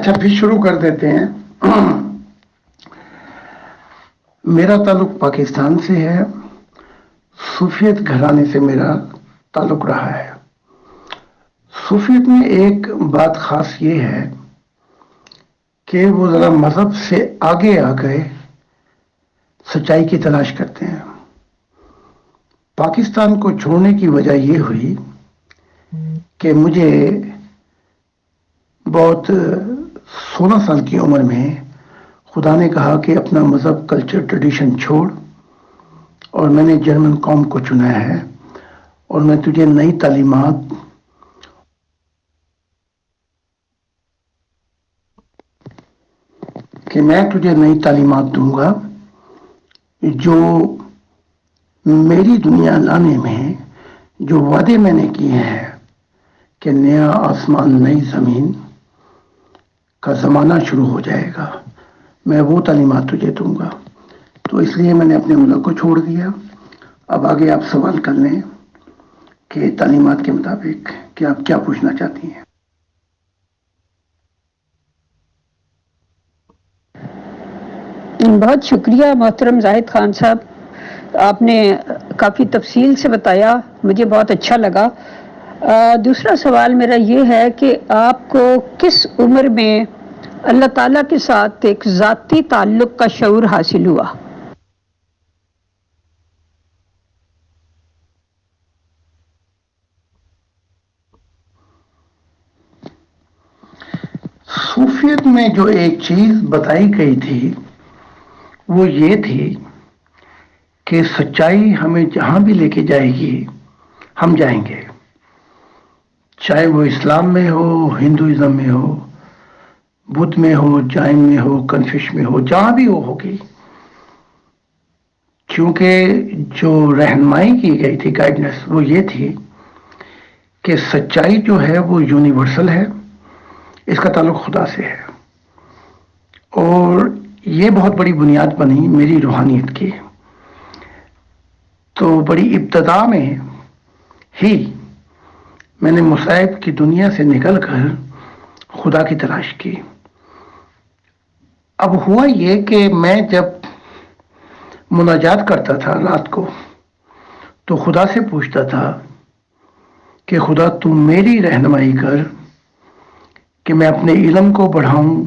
اچھا پھر شروع کر دیتے ہیں. میرا تعلق پاکستان سے ہے. صوفیت گھرانے سے میرا تعلق رہا ہے. صوفیت میں ایک بات خاص یہ ہے کہ وہ ذرا مذہب سے آگے آ گئے سچائی کی تلاش کرتے ہیں. پاکستان کو چھوڑنے کی وجہ یہ ہوئی کہ مجھے بہت 16 سال کی عمر میں خدا نے کہا کہ اپنا مذہب کلچر ٹریڈیشن چھوڑ اور میں نے جرمن قوم کو چنا ہے اور میں تجھے نئی تعلیمات دوں گا جو میری دنیا لانے میں جو وعدے میں نے کیے ہیں کہ نیا آسمان نئی زمین کا زمانہ شروع ہو جائے گا، میں وہ تعلیمات تجھے دوں گا. تو اس لیے میں نے اپنے ملک کو چھوڑ دیا. اب آگے آپ سوال کر لیں کہ تعلیمات کے مطابق کہ آپ کیا پوچھنا چاہتی ہیں. بہت شکریہ محترم زاہد خان صاحب، آپ نے کافی تفصیل سے بتایا، مجھے بہت اچھا لگا. دوسرا سوال میرا یہ ہے کہ آپ کو کس عمر میں اللہ تعالیٰ کے ساتھ ایک ذاتی تعلق کا شعور حاصل ہوا؟ صوفیت میں جو ایک چیز بتائی گئی تھی وہ یہ تھی کہ سچائی ہمیں جہاں بھی لے کے جائے گی ہم جائیں گے، چاہے وہ اسلام میں ہو، ہندوازم میں ہو، بدھ میں ہو، جین میں ہو، کنفیوش میں ہو، جہاں بھی وہ ہوگی. کیونکہ جو رہنمائی کی گئی تھی، گائیڈنس، وہ یہ تھی کہ سچائی جو ہے وہ یونیورسل ہے، اس کا تعلق خدا سے ہے. اور یہ بہت بڑی بنیاد بنی میری روحانیت کی. تو بڑی ابتدا میں ہی میں نے مصائب کی دنیا سے نکل کر خدا کی تلاش کی. اب ہوا یہ کہ میں جب مناجات کرتا تھا رات کو تو خدا سے پوچھتا تھا کہ خدا تو میری رہنمائی کر کہ میں اپنے علم کو بڑھاؤں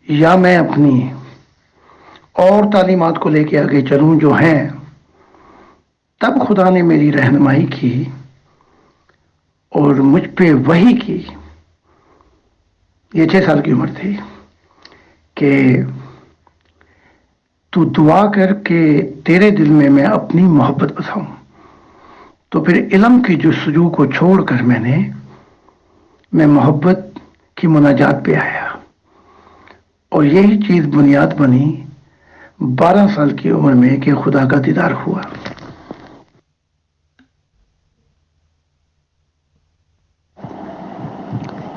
یا میں اپنی اور تعلیمات کو لے کے آگے چلوں جو ہیں. تب خدا نے میری رہنمائی کی اور مجھ پہ وحی کی. یہ 6 سال کی عمر تھی کہ تو دعا کر کے تیرے دل میں اپنی محبت بساؤں. تو پھر علم کی جستجو کو چھوڑ کر میں محبت کی مناجات پہ آیا اور یہی چیز بنیاد بنی 12 سال کی عمر میں کہ خدا کا دیدار ہوا.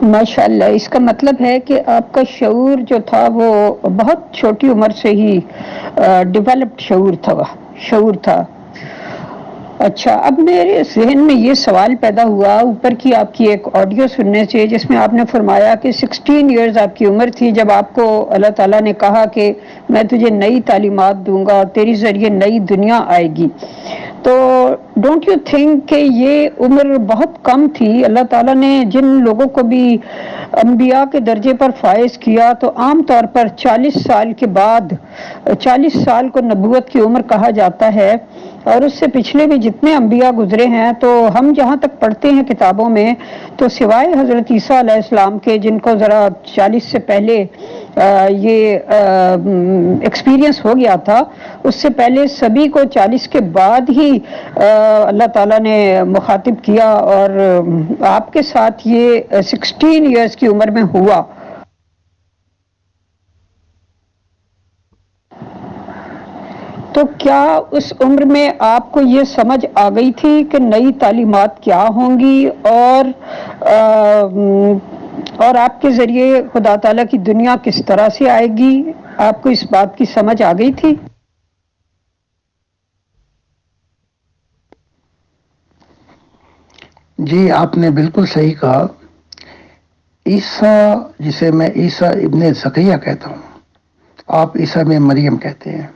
ماشاءاللہ، اس کا مطلب ہے کہ آپ کا شعور جو تھا وہ بہت چھوٹی عمر سے ہی ڈیولپڈ شعور تھا. اچھا، اب میرے ذہن میں یہ سوال پیدا ہوا اوپر کی آپ کی ایک آڈیو سننے سے، جس میں آپ نے فرمایا کہ 16 ایئرز آپ کی عمر تھی جب آپ کو اللہ تعالیٰ نے کہا کہ میں تجھے نئی تعلیمات دوں گا، تیری ذریعے نئی دنیا آئے گی. تو ڈونٹ یو تھنک کہ یہ عمر بہت کم تھی؟ اللہ تعالیٰ نے جن لوگوں کو بھی انبیاء کے درجے پر فائز کیا تو عام طور پر 40 سال کے بعد، 40 سال کو نبوت کی عمر کہا جاتا ہے. اور اس سے پچھلے بھی جتنے انبیاء گزرے ہیں تو ہم جہاں تک پڑھتے ہیں کتابوں میں تو سوائے حضرت عیسیٰ علیہ السلام کے، جن کو ذرا 40 سے پہلے یہ ایکسپیرینس ہو گیا تھا، اس سے پہلے سبھی کو 40 کے بعد ہی اللہ تعالیٰ نے مخاطب کیا، اور آپ کے ساتھ یہ 16 ایئرز کی عمر میں ہوا. تو کیا اس عمر میں آپ کو یہ سمجھ آ گئی تھی کہ نئی تعلیمات کیا ہوں گی اور آپ کے ذریعے خدا تعالیٰ کی دنیا کس طرح سے آئے گی؟ آپ کو اس بات کی سمجھ آ گئی تھی؟ جی، آپ نے بالکل صحیح کہا عیسیٰ، جسے میں عیسیٰ ابن زکریا کہتا ہوں، آپ عیسیٰ میں مریم کہتے ہیں،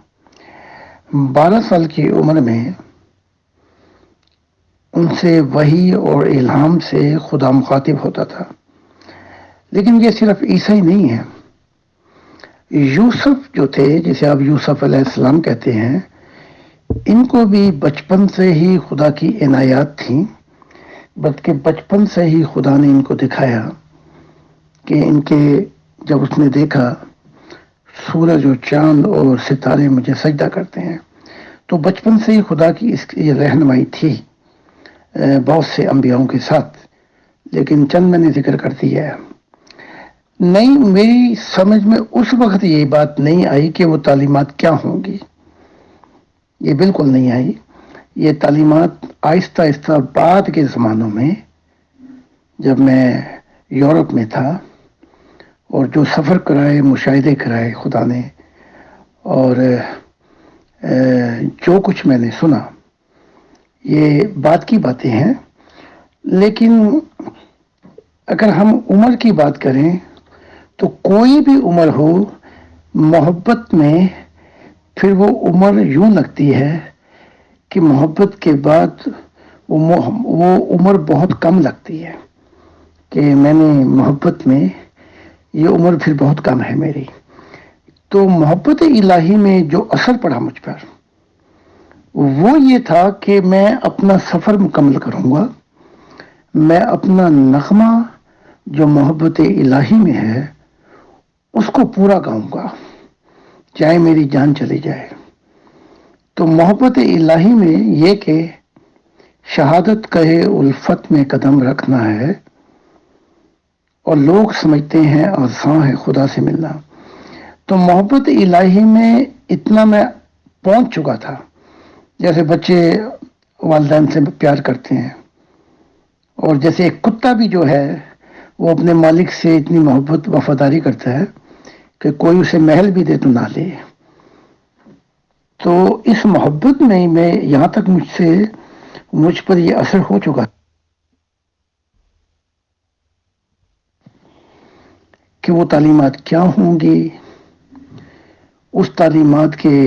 12 سال کی عمر میں ان سے وحی اور الہام سے خدا مخاطب ہوتا تھا۔ لیکن یہ صرف عیسیٰ ہی نہیں ہے، یوسف جو تھے، جسے آپ یوسف علیہ السلام کہتے ہیں، ان کو بھی بچپن سے ہی خدا کی عنایات تھیں، بلکہ بچپن سے ہی خدا نے ان کو دکھایا کہ ان کے جب اس نے دیکھا سورج اور چاند اور ستارے مجھے سجدہ کرتے ہیں، تو بچپن سے ہی خدا کی اس یہ رہنمائی تھی بہت سے انبیاؤں کے ساتھ، لیکن چند میں نے ذکر کر دیا ہے۔ نہیں، میری سمجھ میں اس وقت یہ بات نہیں آئی کہ وہ تعلیمات کیا ہوں گی، یہ بالکل نہیں آئی۔ یہ تعلیمات آہستہ آہستہ بعد کے زمانوں میں، جب میں یورپ میں تھا اور جو سفر کرائے، مشاہدے کرائے خدا نے، اور جو کچھ میں نے سنا، یہ بعد کی باتیں ہیں۔ لیکن اگر ہم عمر کی بات کریں تو کوئی بھی عمر ہو، محبت میں پھر وہ عمر یوں لگتی ہے کہ محبت کے بعد وہ عمر بہت کم لگتی ہے، کہ میں نے محبت میں یہ عمر پھر بہت کم ہے میری۔ تو محبت الہی میں جو اثر پڑا مجھ پر وہ یہ تھا کہ میں اپنا سفر مکمل کروں گا، میں اپنا نغمہ جو محبت الہی میں ہے اس کو پورا گاؤں گا، چاہے میری جان چلی جائے۔ تو محبت الہی میں یہ کہ شہادت کہے الفت میں قدم رکھنا ہے، اور لوگ سمجھتے ہیں آسان ہے خدا سے ملنا۔ تو محبت الہی میں اتنا میں پہنچ چکا تھا، جیسے بچے والدین سے پیار کرتے ہیں، اور جیسے ایک کتا بھی جو ہے وہ اپنے مالک سے اتنی محبت وفاداری کرتا ہے کہ کوئی اسے محل بھی دے تو نہ لے۔ تو اس محبت میں یہاں تک مجھ پر یہ اثر ہو چکا کہ وہ تعلیمات کیا ہوں گی، اس تعلیمات کے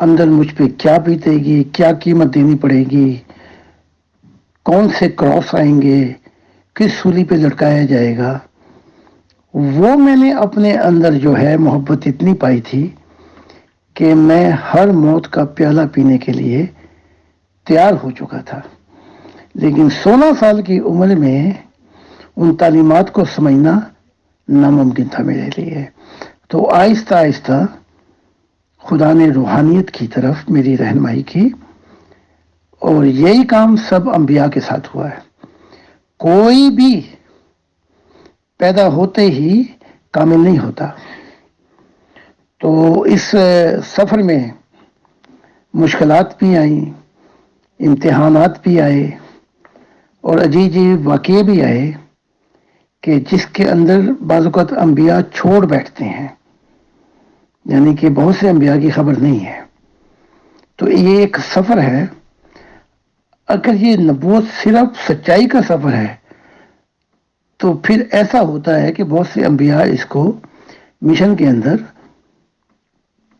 اندر مجھ پہ کیا بیتے گی، کیا قیمت دینی پڑے گی، کون سے کراس آئیں گے، کس سولی پہ لٹکایا جائے گا، وہ میں نے اپنے اندر جو ہے محبت اتنی پائی تھی کہ میں ہر موت کا پیالہ پینے کے لیے تیار ہو چکا تھا۔ لیکن 16 سال کی عمر میں ان تعلیمات کو سمجھنا ناممکن تھا میرے لیے۔ تو آہستہ آہستہ خدا نے روحانیت کی طرف میری رہنمائی کی، اور یہی کام سب انبیاء کے ساتھ ہوا ہے۔ کوئی بھی پیدا ہوتے ہی کامل نہیں ہوتا۔ تو اس سفر میں مشکلات بھی آئیں، امتحانات بھی آئے، اور عجیب واقعے بھی آئے کہ جس کے اندر بعض اوقات انبیاء چھوڑ بیٹھتے ہیں، یعنی کہ بہت سے انبیاء کی خبر نہیں ہے۔ تو یہ ایک سفر ہے۔ اگر یہ نبوت صرف سچائی کا سفر ہے تو پھر ایسا ہوتا ہے کہ بہت سے انبیاء اس کو مشن کے اندر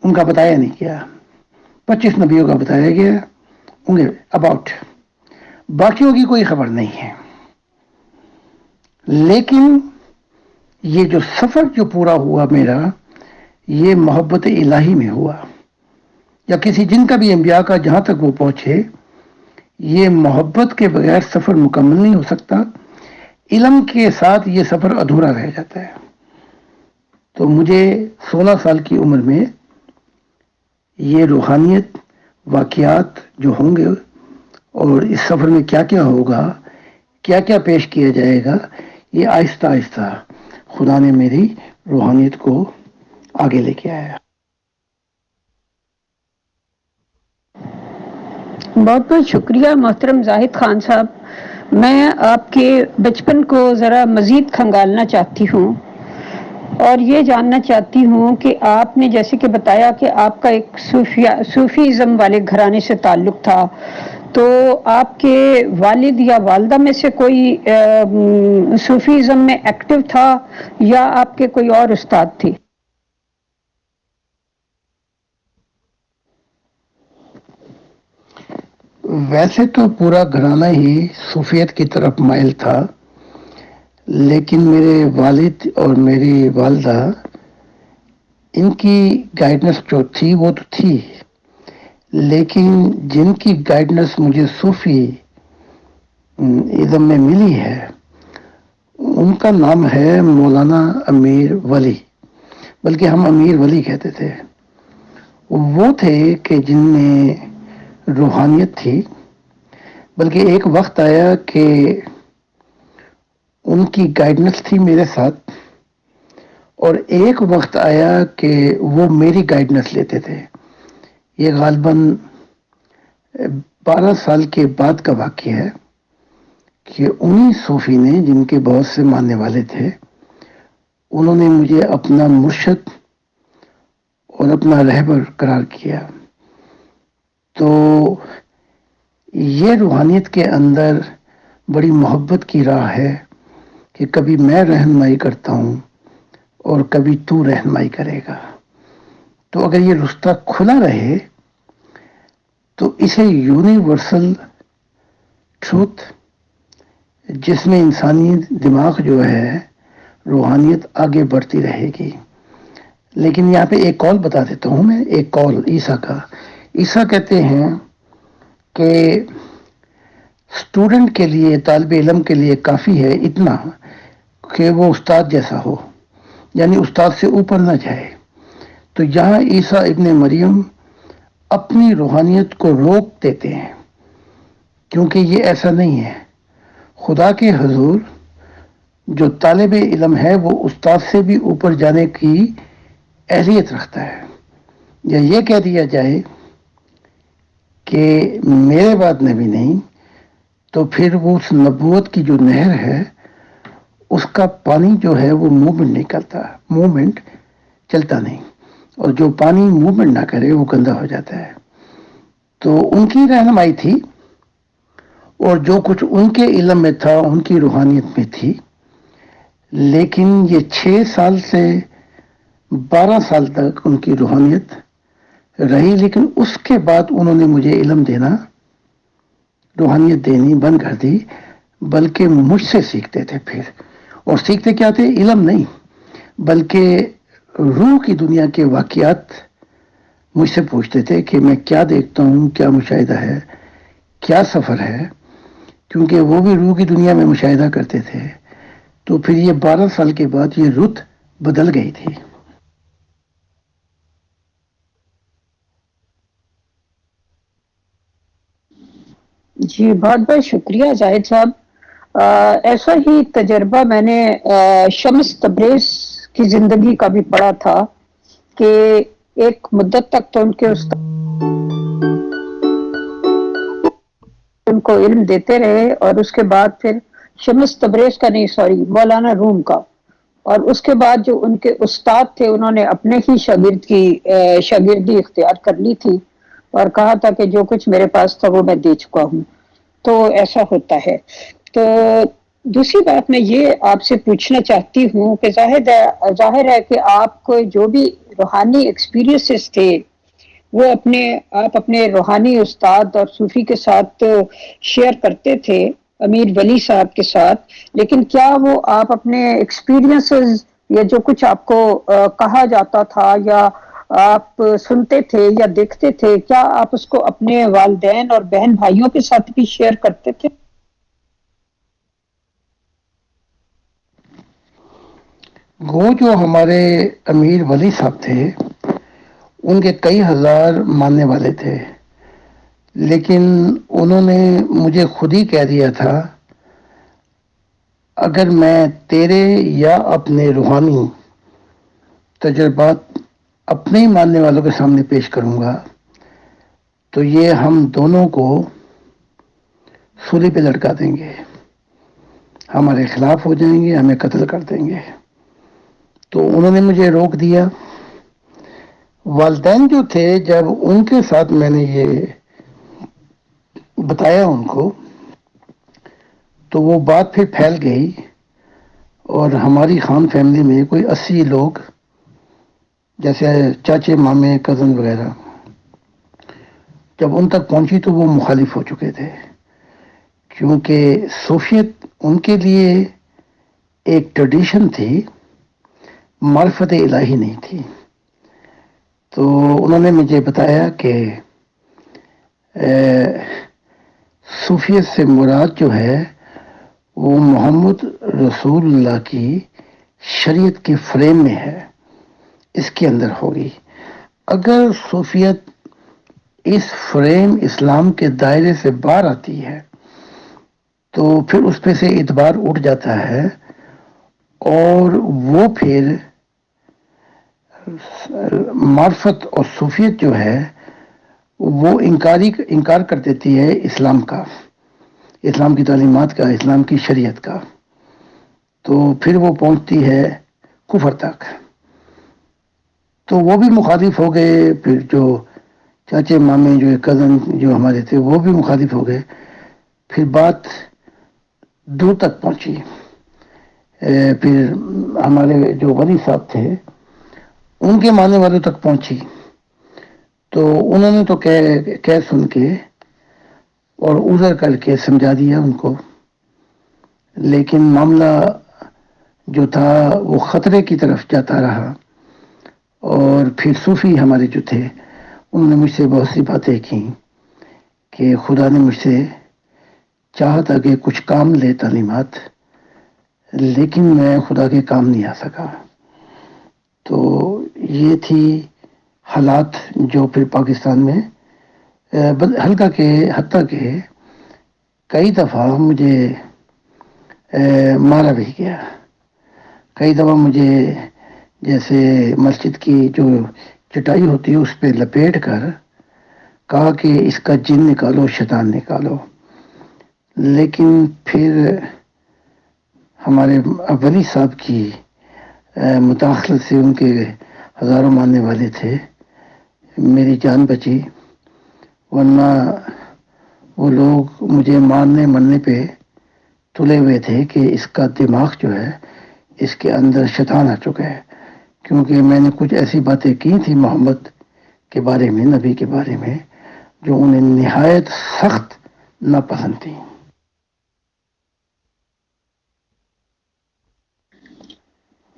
ان کا بتایا نہیں کیا۔ 25 نبیوں کا بتایا گیا ان کے اباؤٹ، باقیوں کی کوئی خبر نہیں ہے۔ لیکن یہ جو سفر جو پورا ہوا میرا، یہ محبت الہی میں ہوا، یا کسی جن کا بھی انبیاء کا جہاں تک وہ پہنچے، یہ محبت کے بغیر سفر مکمل نہیں ہو سکتا۔ علم کے ساتھ یہ سفر ادھورا رہ جاتا ہے۔ تو مجھے 16 سال کی عمر میں یہ روحانیت واقعات جو ہوں گے، اور اس سفر میں کیا کیا ہوگا، کیا کیا پیش کیا جائے گا، یہ آہستہ آہستہ خدا نے میری روحانیت کو آگے لے کے آیا۔ بہت بہت شکریہ محترم زاہد خان صاحب۔ میں آپ کے بچپن کو ذرا مزید کھنگالنا چاہتی ہوں، اور یہ جاننا چاہتی ہوں کہ آپ نے جیسے کہ بتایا کہ آپ کا ایک صوفیزم والے گھرانے سے تعلق تھا، تو آپ کے والد یا والدہ میں سے کوئی صوفیزم میں ایکٹیو تھا یا آپ کے کوئی اور استاد تھے؟ ویسے تو پورا گھرانہ ہی صوفیت کی طرف مائل تھا، لیکن میرے والد اور میری والدہ، ان کی گائیڈنس جو تھی وہ تو تھی، لیکن جن کی گائیڈنس مجھے صوفی ازم میں ملی ہے ان کا نام ہے مولانا امیر ولی، بلکہ ہم امیر ولی کہتے تھے۔ وہ تھے کہ جن میں روحانیت تھی، بلکہ ایک وقت آیا کہ ان کی گائیڈنس تھی میرے ساتھ، اور ایک وقت آیا کہ وہ میری گائیڈنس لیتے تھے۔ یہ غالباً 12 سال کے بعد کا واقعہ ہے کہ انہی صوفی نے، جن کے بہت سے ماننے والے تھے، انہوں نے مجھے اپنا مرشد اور اپنا رہبر قرار کیا۔ تو یہ روحانیت کے اندر بڑی محبت کی راہ ہے کہ کبھی میں رہنمائی کرتا ہوں اور کبھی تو رہنمائی کرے گا۔ تو اگر یہ رشتہ کھلا رہے تو اسے یونیورسل ٹروتھ، جس میں انسانی دماغ جو ہے، روحانیت آگے بڑھتی رہے گی۔ لیکن یہاں پہ ایک قول بتا دیتا ہوں میں، ایک قول عیسیٰ کا۔ عیسیٰ کہتے ہیں کہ اسٹوڈنٹ کے لیے، طالب علم کے لیے کافی ہے اتنا کہ وہ استاد جیسا ہو، یعنی استاد سے اوپر نہ جائے۔ تو یہاں عیسیٰ ابن مریم اپنی روحانیت کو روک دیتے ہیں، کیونکہ یہ ایسا نہیں ہے۔ خدا کے حضور جو طالب علم ہے وہ استاد سے بھی اوپر جانے کی اہلیت رکھتا ہے۔ یا یہ کہہ دیا جائے کہ میرے بعد نبی نہیں، تو پھر وہ اس نبوت کی جو نہر ہے اس کا پانی جو ہے وہ موومنٹ نہیں کرتا، موومنٹ چلتا نہیں، اور جو پانی موومنٹ نہ کرے وہ گندا ہو جاتا ہے۔ تو ان کی رہنمائی تھی، اور جو کچھ ان کے علم میں تھا ان کی روحانیت میں تھی، لیکن یہ 6 سال سے 12 سال تک ان کی روحانیت رہی، لیکن اس کے بعد انہوں نے مجھے علم دینا، روحانیت دینی بند کر دی، بلکہ مجھ سے سیکھتے تھے پھر۔ اور سیکھتے کیا تھے؟ علم نہیں، بلکہ روح کی دنیا کے واقعات مجھ سے پوچھتے تھے کہ میں کیا دیکھتا ہوں، کیا مشاہدہ ہے، کیا سفر ہے، کیونکہ وہ بھی روح کی دنیا میں مشاہدہ کرتے تھے۔ تو پھر یہ 12 سال کے بعد یہ رت بدل گئی تھی۔ جی بہت بہت شکریہ زاہد صاحب۔ ایسا ہی تجربہ میں نے شمس تبریز کی زندگی کا بھی پڑھا تھا کہ ایک مدت تک تو ان کے استاد ان کو علم دیتے رہے، اور اس کے بعد پھر شمس تبریز کا نہیں، سوری، مولانا روم کا، اور اس کے بعد جو ان کے استاد تھے انہوں نے اپنے ہی شاگردی اختیار کر لی تھی اور کہا تھا کہ جو کچھ میرے پاس تھا وہ میں دے چکا ہوں۔ تو ایسا ہوتا ہے۔ تو دوسری بات میں یہ آپ سے پوچھنا چاہتی ہوں کہ ظاہر ہے کہ آپ کو جو بھی روحانی ایکسپیرینسز تھے وہ آپ اپنے روحانی استاد اور صوفی کے ساتھ شیئر کرتے تھے، امیر ولی صاحب کے ساتھ، لیکن کیا وہ آپ اپنے ایکسپیرینسز یا جو کچھ آپ کو کہا جاتا تھا یا آپ سنتے تھے یا دیکھتے تھے، کیا آپ اس کو اپنے والدین اور بہن بھائیوں کے ساتھ بھی شیئر کرتے تھے؟ وہ جو ہمارے امیر ولی صاحب تھے ان کے کئی ہزار ماننے والے تھے، لیکن انہوں نے مجھے خود ہی کہہ دیا تھا اگر میں تیرے یا اپنے روحانی تجربات اپنے ہی ماننے والوں کے سامنے پیش کروں گا تو یہ ہم دونوں کو سولی پہ لٹکا دیں گے، ہمارے خلاف ہو جائیں گے، ہمیں قتل کر دیں گے۔ تو انہوں نے مجھے روک دیا۔ والدین جو تھے، جب ان کے ساتھ میں نے یہ بتایا ان کو تو وہ بات پھر پھیل گئی، اور ہماری خان فیملی میں کوئی 80 لوگ، جیسے چاچے مامے کزن وغیرہ، جب ان تک پہنچی تو وہ مخالف ہو چکے تھے، کیونکہ صوفیت ان کے لیے ایک ٹریڈیشن تھی، معرفت الہی نہیں تھی۔ تو انہوں نے مجھے بتایا کہ صوفیت سے مراد جو ہے وہ محمد رسول اللہ کی شریعت کے فریم میں ہے، اس کے اندر ہوگی۔ اگر صوفیت اس فریم اسلام کے دائرے سے باہر آتی ہے تو پھر اس پہ سے اعتبار اٹھ جاتا ہے، اور وہ پھر معرفت اور صوفیت جو ہے وہ انکار کر دیتی ہے اسلام کا، اسلام کی تعلیمات کا، اسلام کی شریعت کا، تو پھر وہ پہنچتی ہے کفر تک۔ تو وہ بھی مخالف ہو گئے، پھر جو چاچے مامے جو کزن جو ہمارے تھے وہ بھی مخالف ہو گئے، پھر بات دور تک پہنچی۔ پھر ہمارے جو ولی صاحب تھے ان کے ماننے والوں تک پہنچی، تو انہوں نے تو کہہ سن کے اور عذر کر کے سمجھا دیا ان کو، لیکن معاملہ جو تھا وہ خطرے کی طرف جاتا رہا، اور پھر صوفی ہمارے جو تھے انہوں نے مجھ سے بہت سی باتیں کی کہ خدا نے مجھ سے چاہا تھا کہ کچھ کام لے تعلیمات، لیکن میں خدا کے کام نہیں آ سکا۔ تو یہ تھی حالات جو پھر پاکستان میں حتیٰ کہ کئی دفعہ مجھے مارا بھی گیا، کئی دفعہ مجھے جیسے مسجد کی جو چٹائی ہوتی ہے اس پہ لپیٹ کر کہا کہ اس کا جن نکالو، شیطان نکالو، لیکن پھر ہمارے ولی صاحب کی مداخلت سے، ان کے ہزاروں ماننے والے تھے، میری جان بچی، ورنہ وہ لوگ مجھے مارنے مرنے پہ تلے ہوئے تھے کہ اس کا دماغ جو ہے اس کے اندر شیطان آ چکا ہے، کیونکہ میں نے کچھ ایسی باتیں کی تھی محمد کے بارے میں، نبی کے بارے میں، جو انہیں نہایت سخت ناپسند تھی۔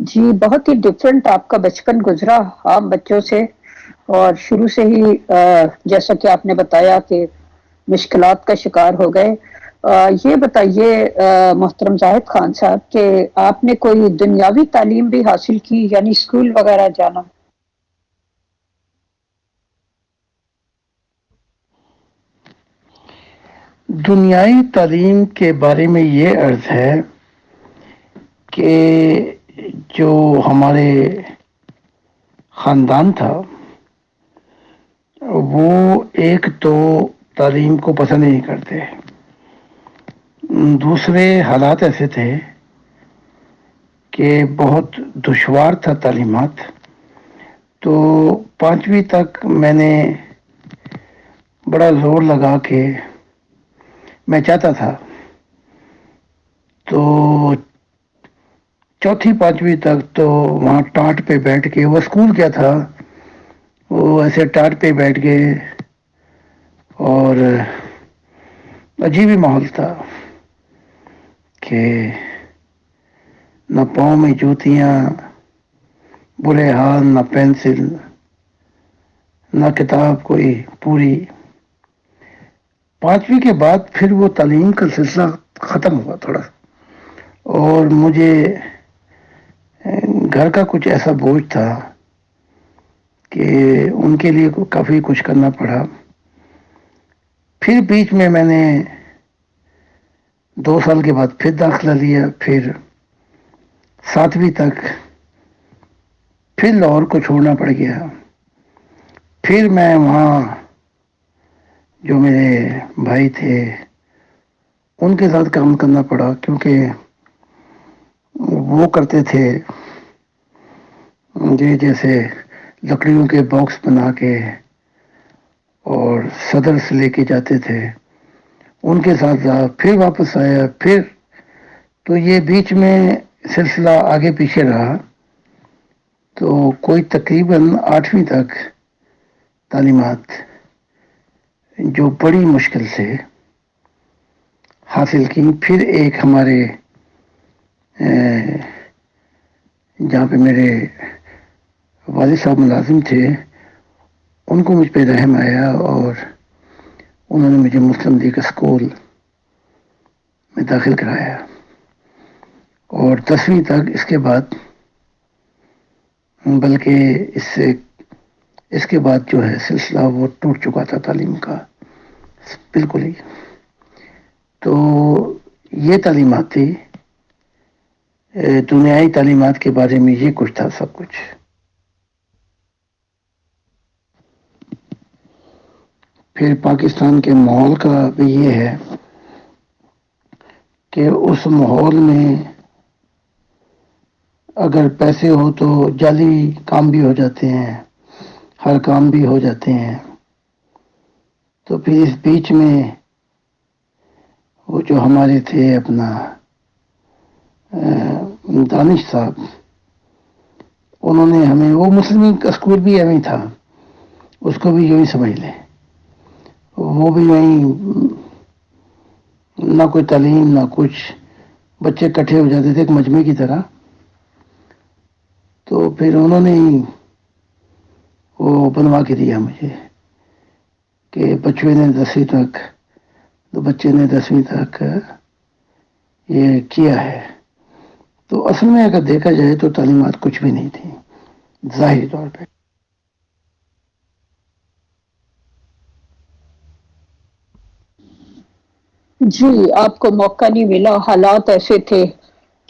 جی بہت ہی ڈفرینٹ آپ کا بچپن گزرا عام بچوں سے، اور شروع سے ہی جیسا کہ آپ نے بتایا کہ مشکلات کا شکار ہو گئے۔ یہ بتائیے محترم زاہد خان صاحب کہ آپ نے کوئی دنیاوی تعلیم بھی حاصل کی، یعنی اسکول وغیرہ جانا؟ دنیائی تعلیم کے بارے میں یہ عرض ہے کہ جو ہمارے خاندان تھا وہ ایک تو تعلیم کو پسند نہیں کرتے، دوسرے حالات ایسے تھے کہ بہت دشوار تھا تعلیمات۔ تو 5ویں تک میں نے بڑا زور لگا کے، میں چاہتا تھا، تو 4 5ویں تک تو وہاں ٹاٹ پہ بیٹھ کے، وہ اسکول کیا تھا، وہ ایسے ٹاٹ پہ بیٹھ گئے، اور عجیب ہی ماحول تھا کہ نہ پاؤں میں جوتیاں، برے حال، نہ پینسل، نہ کتاب کوئی پوری۔ 5ویں کے بعد پھر وہ تعلیم کا سلسلہ ختم ہوا تھوڑا، اور مجھے گھر کا کچھ ایسا بوجھ تھا کہ ان کے لیے کافی کچھ کرنا پڑا۔ پھر بیچ میں نے 2 سال کے بعد پھر داخلہ لیا، پھر 7ویں تک، پھر لاہور کو چھوڑنا پڑ گیا۔ پھر میں وہاں جو میرے بھائی تھے ان کے ساتھ کام کرنا پڑا، کیونکہ وہ کرتے تھے جیسے لکڑیوں کے باکس بنا کے، اور صدر سے لے کے جاتے تھے، ان کے ساتھ رہا، پھر واپس آیا، پھر تو یہ بیچ میں سلسلہ آگے پیچھے رہا. تو کوئی تقریباً 8ویں تک تعلیمات جو بڑی مشکل سے حاصل کی. پھر ایک ہمارے جہاں پہ میرے والد صاحب ملازم تھے، ان کو مجھ پہ رحم آیا اور انہوں نے مجھے مسلم لیگ اسکول میں داخل کرایا، اور 10ویں تک اس کے بعد، بلکہ اس کے بعد جو ہے سلسلہ وہ ٹوٹ چکا تھا تعلیم کا بالکل ہی. تو یہ تعلیمات تھی. دنیائی تعلیمات کے بارے میں یہ کچھ تھا سب کچھ. پھر پاکستان کے ماحول کا بھی یہ ہے کہ اس ماحول میں اگر پیسے ہو تو جعلی کام بھی ہو جاتے ہیں، ہر کام بھی ہو جاتے ہیں. تو پھر اس بیچ میں وہ جو ہمارے تھے اپنا دانش صاحب، انہوں نے ہمیں، وہ مسلم اسکول بھی ایویں تھا، اس کو بھی یوں ہی سمجھ لیں، وہ بھی وہیں نہ کوئی تعلیم نہ کچھ، بچے اکٹھے ہو جاتے تھے ایک مجمع کی طرح. تو پھر انہوں نے ہی وہ بنوا کے دیا مجھے کہ بچے نے 10ویں تک، تو بچے نے 10ویں تک یہ کیا ہے. تو اصل میں اگر دیکھا جائے تو تعلیمات کچھ بھی نہیں تھی ظاہری طور پہ. جی، آپ کو موقع نہیں ملا، حالات ایسے تھے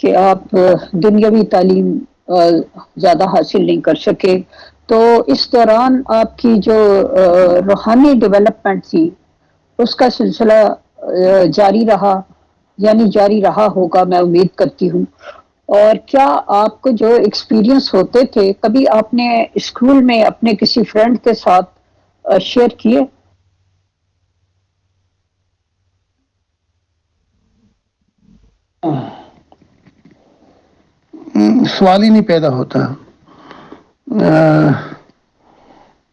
کہ آپ دنیاوی تعلیم زیادہ حاصل نہیں کر سکے. تو اس دوران آپ کی جو روحانی ڈیولپمنٹ تھی اس کا سلسلہ جاری رہا، یعنی جاری رہا ہوگا میں امید کرتی ہوں. اور کیا آپ کو جو ایکسپیرینس ہوتے تھے کبھی آپ نے اسکول میں اپنے کسی فرینڈ کے ساتھ شیئر کیے؟ سوال ہی نہیں پیدا ہوتا.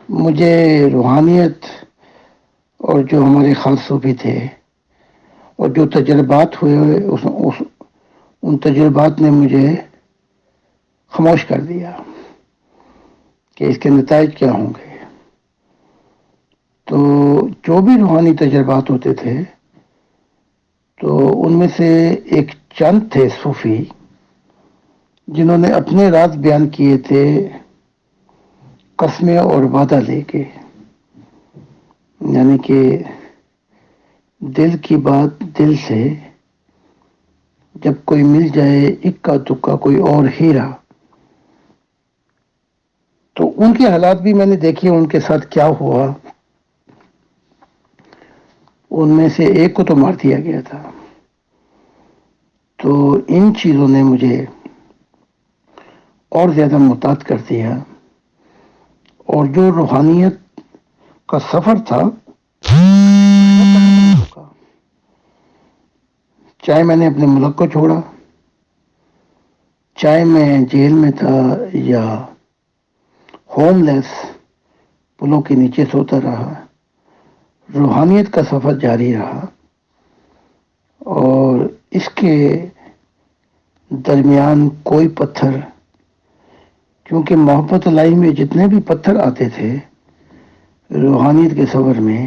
مجھے روحانیت اور جو ہمارے خاص صوفی تھے اور جو تجربات ہوئے ان تجربات نے مجھے خاموش کر دیا کہ اس کے نتائج کیا ہوں گے. تو جو بھی روحانی تجربات ہوتے تھے تو ان میں سے ایک چند تھے صوفی جنہوں نے اپنے راز بیان کیے تھے قسمیں اور وعدہ لے کے، یعنی کہ دل کی بات دل سے جب کوئی مل جائے اکا دکا کوئی اور ہیرا. تو ان کے حالات بھی میں نے دیکھے، ان کے ساتھ کیا ہوا. ان میں سے ایک کو تو مار دیا گیا تھا. تو ان چیزوں نے مجھے اور زیادہ محتاط کر دیا، اور جو روحانیت کا سفر تھا چاہے میں نے اپنے ملک کو چھوڑا، چاہے میں جیل میں تھا یا ہوم لیس پلوں کے نیچے سوتا رہا، روحانیت کا سفر جاری رہا. اور اس کے درمیان کوئی پتھر، کیونکہ محبت لائی میں جتنے بھی پتھر آتے تھے روحانیت کے سفر میں،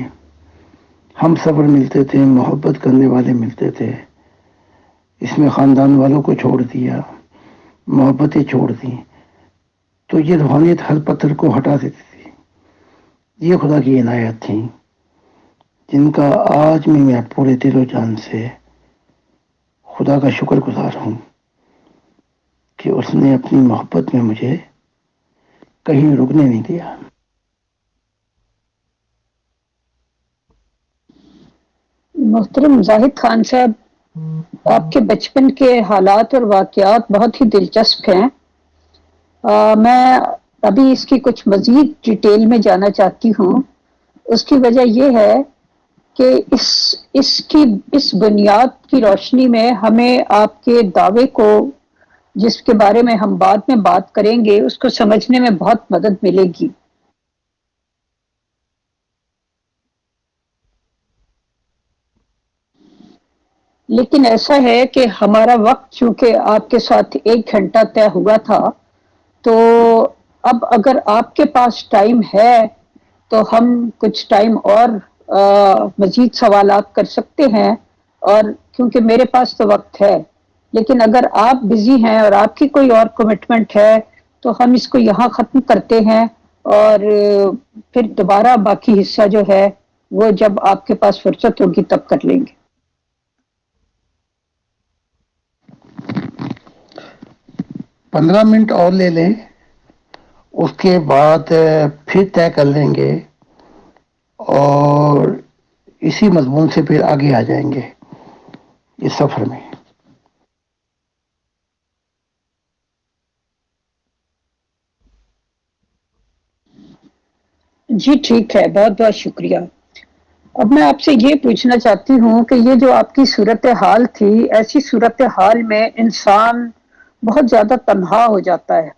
ہم سفر ملتے تھے، محبت کرنے والے ملتے تھے. اس میں خاندان والوں کو چھوڑ دیا، محبتیں چھوڑ دی، تو یہ روحانیت ہر پتھر کو ہٹا دیتی تھی. یہ خدا کی عنایت تھی جن کا آج میں پورے دل و جان سے خدا کا شکر گزار ہوں کہ اس نے اپنی محبت میں مجھے کہیں رکنے نہیں دیا. محترم زاہد خان صاحب، آپ کے بچپن کے حالات اور واقعات بہت ہی دلچسپ ہیں. میں ابھی اس کی کچھ مزید ڈیٹیل میں جانا چاہتی ہوں. اس کی وجہ یہ ہے کہ اس بنیاد کی روشنی میں ہمیں آپ کے دعوے کو، جس کے بارے میں ہم بعد میں بات کریں گے، اس کو سمجھنے میں بہت مدد ملے گی۔ لیکن ایسا ہے کہ ہمارا وقت چونکہ آپ کے ساتھ 1 گھنٹہ طے ہوا تھا، تو اب اگر آپ کے پاس ٹائم ہے تو ہم کچھ ٹائم اور مزید سوالات کر سکتے ہیں، اور کیونکہ میرے پاس تو وقت ہے، لیکن اگر آپ بزی ہیں اور آپ کی کوئی اور کمٹمنٹ ہے تو ہم اس کو یہاں ختم کرتے ہیں، اور پھر دوبارہ باقی حصہ جو ہے وہ جب آپ کے پاس فرصت ہوگی تب کر لیں گے۔ 15 منٹ اور لے لیں، اس کے بعد پھر طے کر لیں گے اور اسی مضمون سے پھر آگے آ جائیں گے اس سفر میں۔ جی ٹھیک ہے، بہت بہت شکریہ۔ اب میں آپ سے یہ پوچھنا چاہتی ہوں کہ یہ جو آپ کی صورتحال تھی، ایسی صورتحال میں انسان بہت زیادہ تنہا ہو جاتا ہے،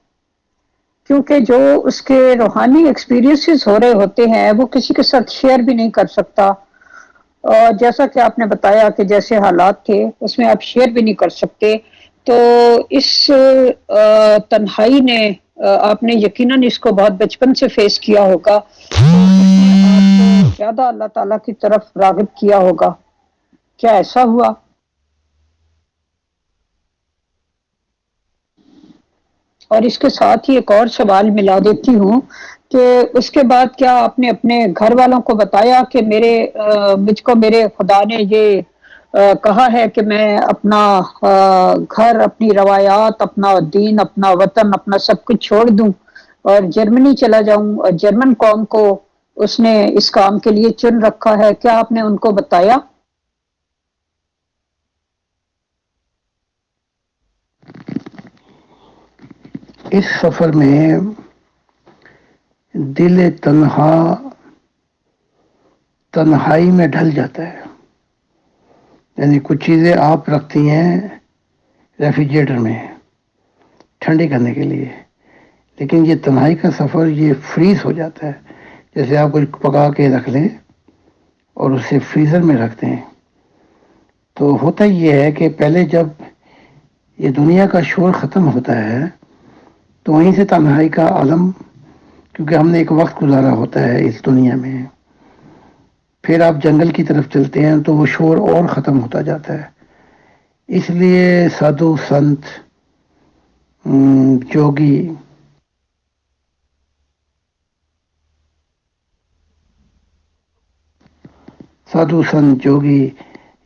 کیونکہ جو اس کے روحانی ایکسپیرینسز ہو رہے ہوتے ہیں وہ کسی کے ساتھ شیئر بھی نہیں کر سکتا، اور جیسا کہ آپ نے بتایا کہ جیسے حالات تھے اس میں آپ شیئر بھی نہیں کر سکتے، تو اس تنہائی نے آپ نے یقیناً اس کو بہت بچپن سے فیس کیا ہوگا، آپ کو زیادہ اللہ تعالیٰ کی طرف راغب کیا ہوگا، کیا ایسا ہوا؟ اور اس کے ساتھ ہی ایک اور سوال ملا دیتی ہوں کہ اس کے بعد کیا آپ نے اپنے گھر والوں کو بتایا کہ مجھ کو میرے خدا نے یہ کہا ہے کہ میں اپنا گھر، اپنی روایات، اپنا دین، اپنا وطن، اپنا سب کچھ چھوڑ دوں اور جرمنی چلا جاؤں، اور جرمن قوم کو اس نے اس کام کے لیے چن رکھا ہے، کیا آپ نے ان کو بتایا؟ اس سفر میں دل تنہا تنہائی میں ڈھل جاتا ہے، یعنی کچھ چیزیں آپ رکھتی ہیں ریفریجریٹر میں ٹھنڈی کرنے کے لیے، لیکن یہ تنہائی کا سفر یہ فریز ہو جاتا ہے، جیسے آپ کچھ پکا کے رکھ لیں اور اسے فریزر میں رکھتے ہیں۔ تو ہوتا یہ ہے کہ پہلے جب یہ دنیا کا شور ختم ہوتا ہے تو وہیں سے تنہائی کا عالم، کیونکہ ہم نے ایک وقت گزارا ہوتا ہے اس دنیا میں، پھر آپ جنگل کی طرف چلتے ہیں تو وہ شور اور ختم ہوتا جاتا ہے۔ اس لیے سادھو سنت، جوگی، سادھو سنت جوگی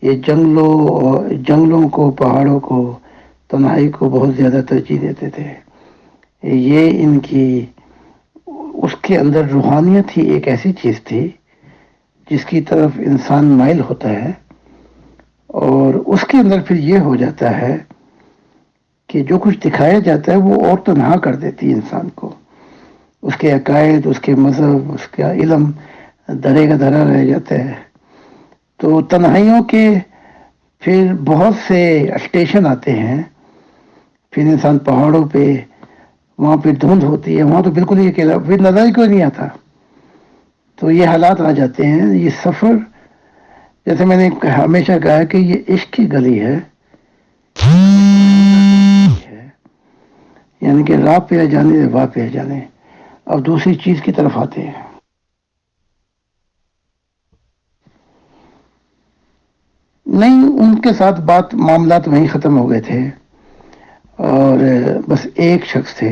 یہ جنگلوں کو، پہاڑوں کو، تنہائی کو بہت زیادہ ترجیح دیتے تھے۔ یہ ان کی اس کے اندر روحانیت ہی ایک ایسی چیز تھی جس کی طرف انسان مائل ہوتا ہے، اور اس کے اندر پھر یہ ہو جاتا ہے کہ جو کچھ دکھایا جاتا ہے وہ اور تنہا کر دیتی ہے انسان کو، اس کے عقائد، اس کے مذہب، اس کا علم درے کا درا رہ جاتا ہے۔ تو تنہائیوں کے پھر بہت سے اسٹیشن آتے ہیں، پھر انسان پہاڑوں پہ، وہاں پہ دھند ہوتی ہے، وہاں تو بالکل ہی اکیلا، پھر نظر ہی کوئی نہیں آتا، تو یہ حالات آ جاتے ہیں۔ یہ سفر، جیسے میں نے ہمیشہ کہا کہ یہ عشق کی گلی ہے، یعنی کہ راہ پہ جانے سے واہ پہ جانے، اب دوسری چیز کی طرف آتے ہیں۔ نہیں، ان کے ساتھ معاملات وہیں ختم ہو گئے تھے، اور بس ایک شخص تھے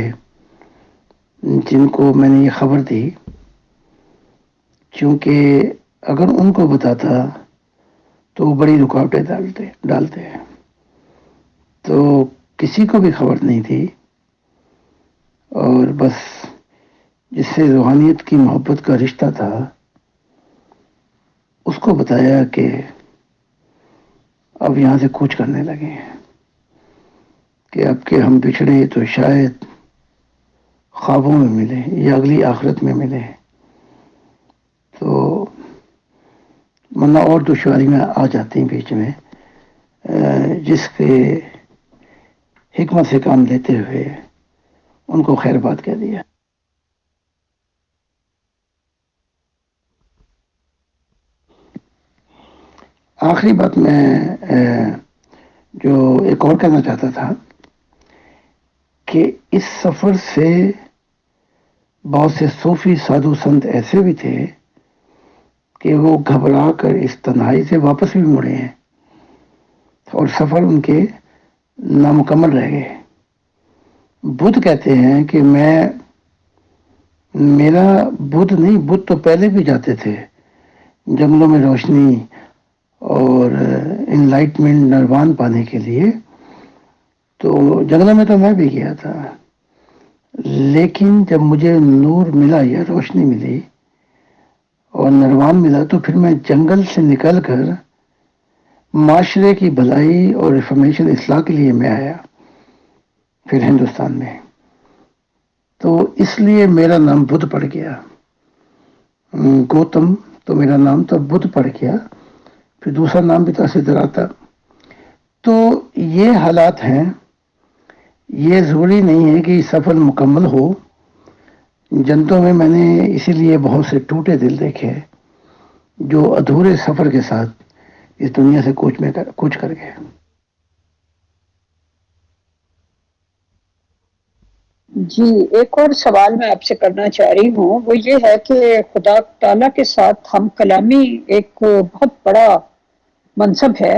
جن کو میں نے یہ خبر دی، چونکہ اگر ان کو بتاتا تو وہ بڑی رکاوٹیں ڈالتے ہیں، تو کسی کو بھی خبر نہیں تھی، اور بس جس سے روحانیت کی محبت کا رشتہ تھا اس کو بتایا کہ اب یہاں سے کوچ کرنے لگے ہیں، کہ اب کہ ہم بچھڑے تو شاید خوابوں میں ملے یا اگلی آخرت میں ملے۔ تو ورنہ اور دشواری میں آ جاتی ہیں بیچ میں، جس کے حکمت سے کام لیتے ہوئے ان کو خیر بات کہہ دیا۔ آخری بات میں جو ایک اور کہنا چاہتا تھا کہ اس سفر سے بہت سے صوفی سادھو سنت ایسے بھی تھے کہ وہ گھبرا کر اس تنہائی سے واپس بھی مڑے ہیں اور سفر ان کے نامکمل رہ گئے۔ بدھ کہتے ہیں کہ میرا بدھ نہیں، بدھ تو پہلے بھی جاتے تھے جنگلوں میں روشنی اور انلائٹمنٹ نروان پانے کے لیے، تو جنگلوں میں تو میں بھی گیا تھا، لیکن جب مجھے نور ملا یا روشنی ملی اور نروان ملا تو پھر میں جنگل سے نکل کر معاشرے کی بھلائی اور ریفارمیشن اصلاح کے لیے میں آیا پھر ہندوستان میں، تو اس لیے میرا نام بدھ پڑ گیا۔ گوتم تو میرا نام تھا، بدھ پڑ گیا، پھر دوسرا نام بھی تو اسی طرح تھا۔ تو یہ حالات ہیں، یہ ضروری نہیں ہے کہ سفر مکمل ہو۔ جنتوں میں نے اسی لیے بہت سے ٹوٹے دل دیکھے جو ادھورے سفر کے ساتھ اس دنیا سے کوچ کر گئے۔ جی، ایک اور سوال میں آپ سے کرنا چاہ رہی ہوں، وہ یہ ہے کہ خدا تعالیٰ کے ساتھ ہم کلامی ایک بہت بڑا منصب ہے،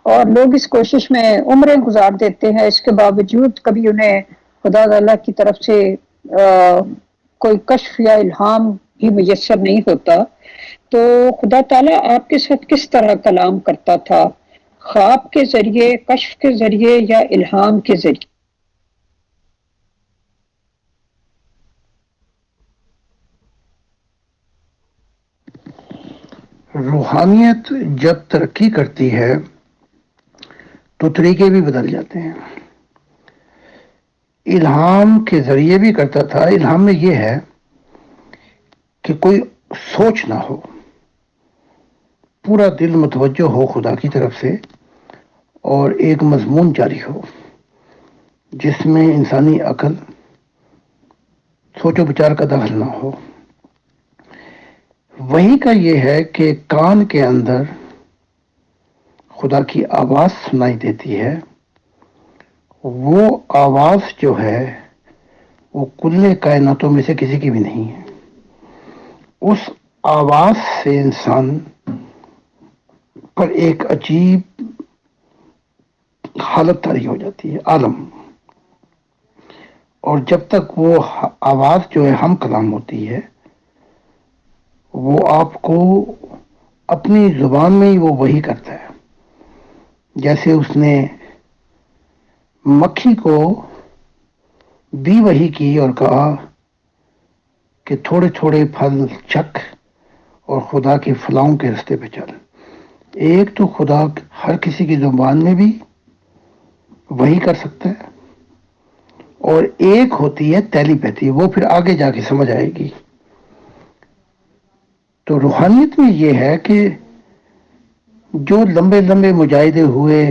اور لوگ اس کوشش میں عمریں گزار دیتے ہیں، اس کے باوجود کبھی انہیں خدا تعالیٰ کی طرف سے کوئی کشف یا الہام بھی میسر نہیں ہوتا۔ تو خدا تعالیٰ آپ کے ساتھ کس طرح کلام کرتا تھا؟ خواب کے ذریعے، کشف کے ذریعے، یا الہام کے ذریعے؟ روحانیت جب ترقی کرتی ہے تو طریقے بھی بدل جاتے ہیں۔ الہام کے ذریعے بھی کرتا تھا۔ الہام میں یہ ہے کہ کوئی سوچ نہ ہو، پورا دل متوجہ ہو خدا کی طرف سے، اور ایک مضمون جاری ہو جس میں انسانی عقل، سوچ و بچار کا دخل نہ ہو۔ وہی کا یہ ہے کہ کان کے اندر خدا کی آواز سنائی دیتی ہے، وہ آواز جو ہے وہ کل کائناتوں میں سے کسی کی بھی نہیں ہے۔ اس آواز سے انسان پر ایک عجیب حالت طاری ہو جاتی ہے، عالم، اور جب تک وہ آواز جو ہے ہم کلام ہوتی ہے، وہ آپ کو اپنی زبان میں ہی وہ وحی کرتا ہے۔ جیسے اس نے مکھی کو بھی وحی کی اور کہا کہ تھوڑے تھوڑے پھل چکھ اور خدا کے فلاؤں کے رستے پہ چل۔ ایک تو خدا ہر کسی کی زبان میں بھی وحی کر سکتا ہے، اور ایک ہوتی ہے تیلی پیتی، وہ پھر آگے جا کے سمجھ آئے گی۔ تو روحانیت میں یہ ہے کہ جو لمبے لمبے مجاہدے ہوئے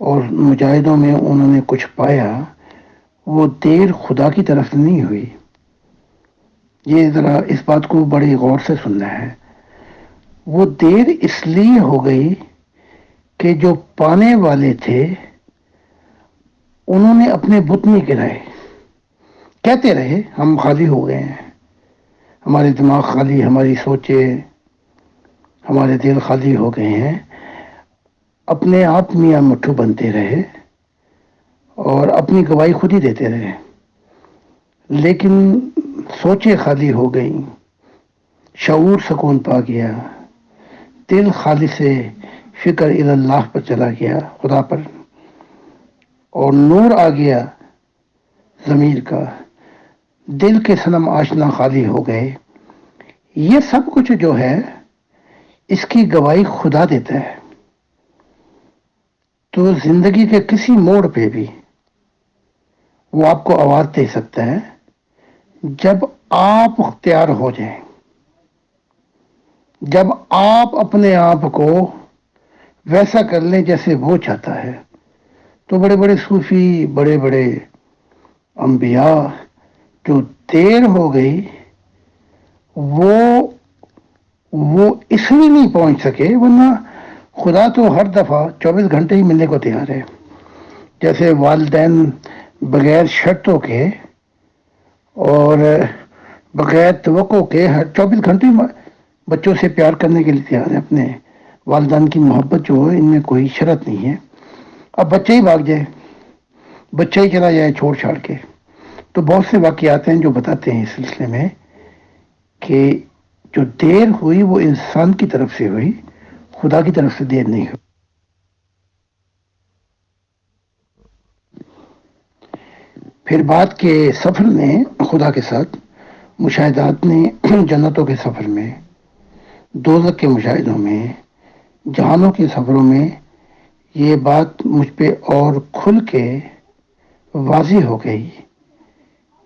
اور مجاہدوں میں انہوں نے کچھ پایا، وہ دیر خدا کی طرف نہیں ہوئی۔ یہ ذرا اس بات کو بڑی غور سے سننا ہے۔ وہ دیر اس لیے ہو گئی کہ جو پانے والے تھے انہوں نے اپنے بت نہیں گرائے، کہتے رہے ہم خالی ہو گئے ہیں، ہمارے دماغ خالی، ہماری سوچیں، ہمارے دل خالی ہو گئے ہیں، اپنے آپ میاں مٹھو بنتے رہے اور اپنی گواہی خود ہی دیتے رہے، لیکن سوچیں خالی ہو گئیں، شعور سکون پا گیا، دل خالی سے فکر اللہ پر چلا گیا، خدا پر، اور نور آ گیا ضمیر کا، دل کے صنم آشنا خالی ہو گئے۔ یہ سب کچھ جو ہے اس کی گواہی خدا دیتا ہے۔ تو زندگی کے کسی موڑ پہ بھی وہ آپ کو آواز دے سکتا ہے جب آپ اختیار ہو جائیں، جب آپ اپنے آپ کو ویسا کر لیں جیسے وہ چاہتا ہے، تو بڑے بڑے صوفی، بڑے بڑے انبیاء جو دیر ہو گئی وہ وہ اس لیے نہیں پہنچ سکے، ورنہ خدا تو ہر دفعہ 24 گھنٹے ہی ملنے کو تیار ہے. جیسے والدین بغیر شرطوں کے اور بغیر توقع کے ہر 24 گھنٹے بچوں سے پیار کرنے کے لیے تیار ہے. اپنے والدین کی محبت جو ہے ان میں کوئی شرط نہیں ہے. اب بچے ہی بھاگ جائے، بچہ ہی چلا جائے چھوڑ چھاڑ کے، تو بہت سے واقعات ہیں جو بتاتے ہیں اس سلسلے میں کہ جو دیر ہوئی وہ انسان کی طرف سے ہوئی، خدا کی طرف سے دیر نہیں ہوئی. پھر بعد کے سفر میں خدا کے ساتھ، مشاہدات نے جنتوں کے سفر میں، دوزخ کے مشاہدوں میں، جہانوں کے سفروں میں یہ بات مجھ پہ اور کھل کے واضح ہو گئی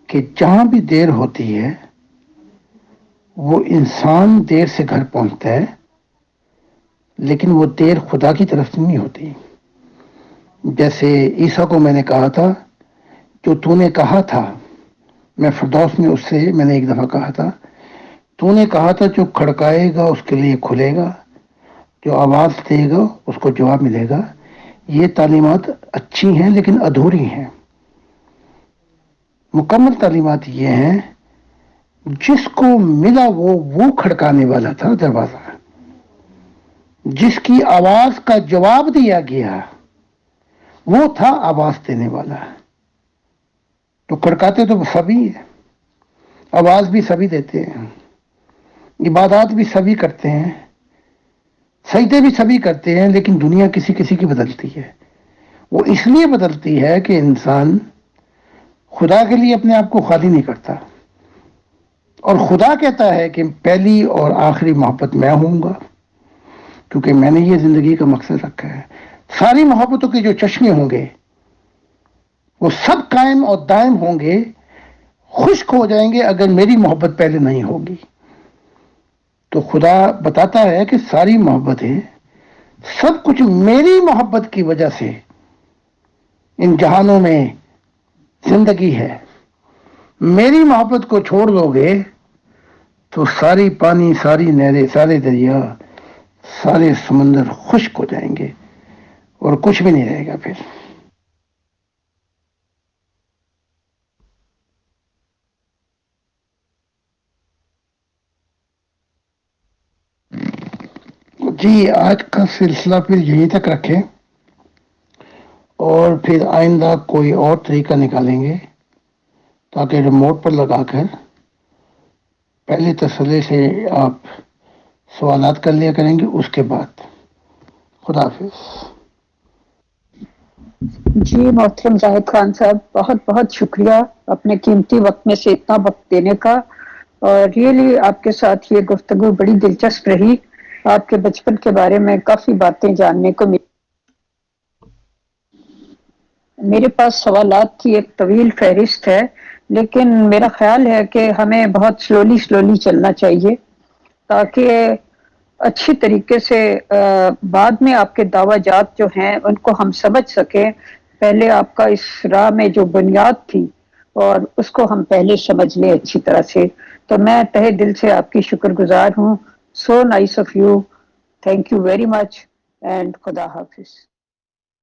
کہ جہاں بھی دیر ہوتی ہے وہ انسان دیر سے گھر پہنچتا ہے، لیکن وہ دیر خدا کی طرف سے نہیں ہوتی. جیسے عیسیٰ کو میں نے کہا تھا، جو تو نے کہا تھا، میں فردوس میں اس سے میں نے ایک دفعہ کہا تھا، تو نے کہا تھا جو کھڑکائے گا اس کے لیے کھلے گا، جو آواز دے گا اس کو جواب ملے گا. یہ تعلیمات اچھی ہیں لیکن ادھوری ہیں. مکمل تعلیمات یہ ہیں، جس کو ملا وہ کھڑکانے والا تھا دروازہ، جس کی آواز کا جواب دیا گیا وہ تھا آواز دینے والا. تو کھڑکاتے تو سبھی ہیں، آواز بھی سبھی دیتے ہیں، عبادات بھی سبھی کرتے ہیں، سجدے بھی سبھی کرتے ہیں، لیکن دنیا کسی کسی کی بدلتی ہے. وہ اس لیے بدلتی ہے کہ انسان خدا کے لیے اپنے آپ کو خالی نہیں کرتا، اور خدا کہتا ہے کہ پہلی اور آخری محبت میں ہوں گا، کیونکہ میں نے یہ زندگی کا مقصد رکھا ہے. ساری محبتوں کے جو چشمے ہوں گے وہ سب قائم اور دائم ہوں گے، خشک ہو جائیں گے اگر میری محبت پہلے نہیں ہوگی. تو خدا بتاتا ہے کہ ساری محبتیں، سب کچھ میری محبت کی وجہ سے ان جہانوں میں زندگی ہے. میری محبت کو چھوڑ دو گے تو ساری پانی، ساری نہریں، سارے دریا، سارے سمندر خشک ہو جائیں گے اور کچھ بھی نہیں رہے گا پھر. جی، آج کا سلسلہ پھر یہیں تک رکھیں، اور پھر آئندہ کوئی اور طریقہ نکالیں گے تاکہ ریموٹ پر لگا کر پہلے تسلے سے آپ سوالات کر لیا کریں گے. اس کے بعد خدا حافظ. جی محترم زاہد خان صاحب، بہت بہت شکریہ اپنے قیمتی وقت میں سے اتنا وقت دینے کا، اور ریئلی آپ کے ساتھ یہ گفتگو بڑی دلچسپ رہی. آپ کے بچپن کے بارے میں کافی باتیں جاننے کو ملی. میرے پاس سوالات کی ایک طویل فہرست ہے، لیکن میرا خیال ہے کہ ہمیں بہت سلولی چلنا چاہیے تاکہ اچھی طریقے سے بعد میں آپ کے دعویٰ جات جو ہیں ان کو ہم سمجھ سکیں. پہلے آپ کا اس راہ میں جو بنیاد تھی اور اس کو ہم پہلے سمجھ لیں اچھی طرح سے. تو میں تہہ دل سے آپ کی شکر گزار ہوں. So nice of you. Thank you very much and خدا حافظ.